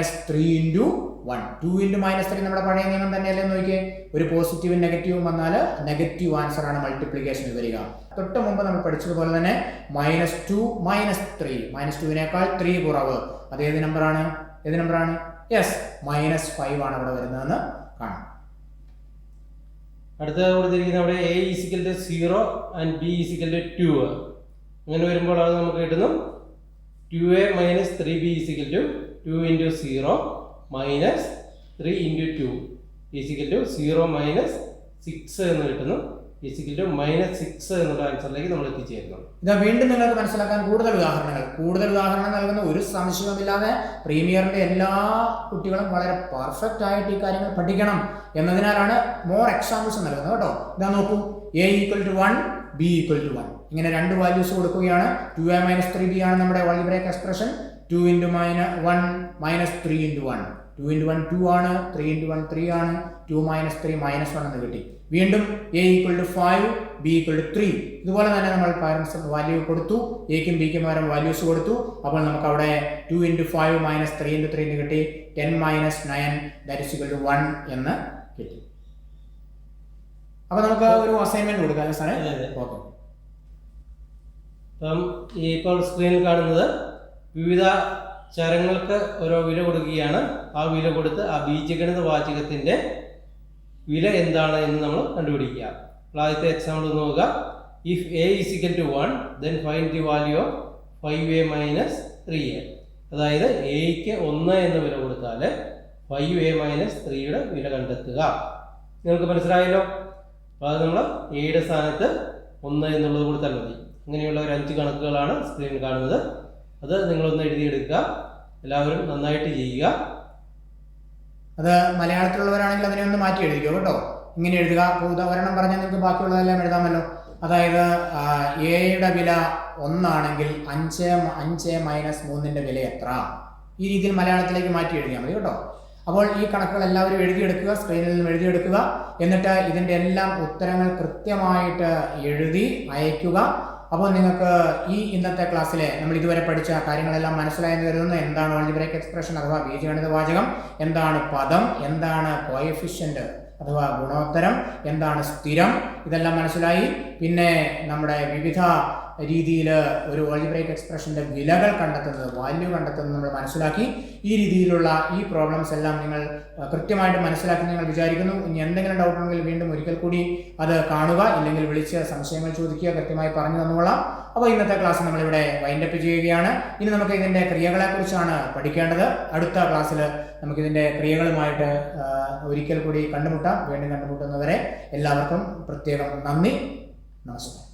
- 3 × 1. 2 × -3 നമ്മുടെ പഴയ നിയമം തന്നെയല്ലേ നോക്കിയേ. ഒരു പോസിറ്റീവും നെഗറ്റീവും വന്നാൽ നെഗറ്റീവ് ആൻസർ ആണ് മൾട്ടിപ്ലിക്കേഷൻ വരിക. തൊട്ട് മുമ്പ് നമ്മൾ പഠിച്ചതുപോലെ തന്നെ -2 - 3, -2നേക്കാൾ 3 കുറവ്. അത് ഏത് നമ്പറാണ്? യെസ്, -5 ആണ് അവിടെ വരുന്നതെന്ന് കാണാം. അടുത്ത കൊടുത്തിരിക്കുന്ന അവിടെ a = 0 and b = 2. അങ്ങനെ വരുമ്പോൾ അത് നമുക്ക് കിട്ടുന്നു 2a - 3b = 2 × 0 - 3 × 2 = 0 - 6 എന്ന് കിട്ടുന്നു. = -6 എന്നുള്ള ആൻസറിലേക്ക് നമ്മൾ എത്തിച്ചേരുന്നു. ഇതാ വീണ്ടും നിങ്ങൾക്ക് മനസ്സിലാക്കാൻ കൂടുതൽ ഉദാഹരണം നൽകുന്ന ഒരു സംശയവുമില്ലാതെ പ്രീമിയറിന്റെ എല്ലാ കുട്ടികളും വളരെ പെർഫെക്റ്റ് ആയിട്ട് ഈ കാര്യങ്ങൾ പഠിക്കണം എന്നതിനാലാണ് മോർ എക്സാമ്പിൾസ് നൽകുന്നത് കേട്ടോ. ഇതാ നോക്കൂ, a = 1, b = 1. ഇങ്ങനെ 2 വാല്യൂസ് കൊടുക്കുകയാണ്. 2a - 3b ആണ് നമ്മുടെ ആൾജിബ്രൈക് എക്സ്പ്രഷൻ. 2 × -1 - 3 × 1. 2 × 1 2 ആണ്, 3 × 1 3 ആണ്. 2 - 3 -1 എന്ന് കിട്ടി. വീണ്ടും a = 5, b = 3. ഇതുപോലെ തന്നെ നമ്മൾ പാരൻസ് വാല്യൂ കൊടുത്തു, എക്കും ബിക്കും പകരം വാല്യൂസ് കൊടുത്തു. അപ്പോൾ നമുക്ക് അവിടെ 2 × 5 - 3 × 3 എന്ന് കിട്ടി. 10 - 9 = 1 എന്ന് കിട്ടി. അപ്പോൾ നമുക്ക് ഒരു അസൈൻമെന്റ് കൊടുക്കാം സാറേ. ഓക്കെ. അപ്പം ഇപ്പോൾ സ്ക്രീനിൽ കാണുന്നത് വിവിധ ചരങ്ങൾക്ക് ഓരോ വില കൊടുക്കുകയാണ്. ആ വില കൊടുത്ത് ആ ബീജഗണിത വാചകത്തിന്റെ വില എന്താണ് എന്ന് നമ്മൾ കണ്ടുപിടിക്കുക. ആദ്യത്തെ എക്സാമ്പിൾ നോക്കുക. If a = 1, then find the value of 5a - 3a. അതായത് എക്ക് 1 എന്ന് വില കൊടുത്താൽ 5a മൈനസ് 3യുടെ വില കണ്ടെത്തുക. നിങ്ങൾക്ക് മനസ്സിലായല്ലോ. അപ്പോൾ അത് നമ്മൾ എയുടെ സ്ഥാനത്ത് 1 എന്നുള്ളത് കൊടുത്താൽ മതി. അങ്ങനെയുള്ള ഒരു 5 കണക്കുകളാണ് സ്ക്രീനിൽ കാണുന്നത്. അത് നിങ്ങളൊന്ന് എഴുതിയെടുക്കുക. എല്ലാവരും നന്നായിട്ട് ചെയ്യുക. അത് മലയാളത്തിലുള്ളവരാണെങ്കിൽ അതിനെ ഒന്ന് മാറ്റി എഴുതിക്കോ കേട്ടോ. ഇങ്ങനെ എഴുതുക. അപ്പോൾ ഉദാഹരണം പറഞ്ഞാൽ നിങ്ങൾക്ക് ബാക്കിയുള്ളതെല്ലാം എഴുതാമല്ലോ. അതായത് എയുടെ വില 1 ആണെങ്കിൽ 5 മൈനസ് 3ന്റെ വില എത്ര? ഈ രീതിയിൽ മലയാളത്തിലേക്ക് മാറ്റി എഴുതിയാൽ മതി കേട്ടോ. അപ്പോൾ ഈ കണക്കുകൾ എല്ലാവരും എഴുതിയെടുക്കുക, സ്ക്രീനിൽ നിന്നും എഴുതിയെടുക്കുക. എന്നിട്ട് ഇതിൻ്റെ എല്ലാം ഉത്തരങ്ങൾ കൃത്യമായിട്ട് എഴുതി അയയ്ക്കുക. അപ്പോൾ നിങ്ങൾക്ക് ഈ ഇന്നത്തെ ക്ലാസ്സിലെ നമ്മൾ ഇതുവരെ പഠിച്ച കാര്യങ്ങളെല്ലാം മനസ്സിലായെന്ന് കരുതുന്നു. എന്താണ് ആൾജിബ്രൈക് എക്സ്പ്രഷൻ അഥവാ ബീജഗണിത വാചകം, എന്താണ് പദം, എന്താണ് കോഎഫിഷ്യന്റ് അഥവാ ഗുണോത്തരം, എന്താണ് സ്ഥിരം, ഇതെല്ലാം മനസ്സിലായി. പിന്നെ നമ്മുടെ വിവിധ രീതിയിൽ ഒരു ആൾജിബ്രൈക് എക്സ്പ്രഷൻ്റെ വിലകൾ കണ്ടെത്തുന്നത്, വാല്യൂ കണ്ടെത്തുന്നത് നമ്മൾ മനസ്സിലാക്കി. ഈ രീതിയിലുള്ള ഈ പ്രോബ്ലംസ് എല്ലാം നിങ്ങൾ കൃത്യമായിട്ട് മനസ്സിലാക്കി നിങ്ങൾ വിചാരിക്കുന്നു. ഇനി എന്തെങ്കിലും ഡൗട്ട് ഉണ്ടെങ്കിൽ വീണ്ടും ഒരിക്കൽ കൂടി അത് കാണുക, ഇല്ലെങ്കിൽ വിളിച്ച് സംശയങ്ങൾ ചോദിക്കുക, കൃത്യമായി പറഞ്ഞു തന്നുകൊള്ളാം. അപ്പോൾ ഇന്നത്തെ ക്ലാസ് നമ്മളിവിടെ വൈൻഡപ്പ് ചെയ്യുകയാണ്. ഇനി നമുക്ക് ഇതിൻ്റെ ക്രിയകളെക്കുറിച്ചാണ് പഠിക്കേണ്ടത്. അടുത്ത ക്ലാസ്സിൽ നമുക്കിതിൻ്റെ ക്രിയകളുമായിട്ട് ഒരിക്കൽ കൂടി കണ്ടുമുട്ടാം. വീണ്ടും കണ്ടുമുട്ടുന്നവരെ എല്ലാവർക്കും പ്രത്യേകം നന്ദി. നമസ്കാരം.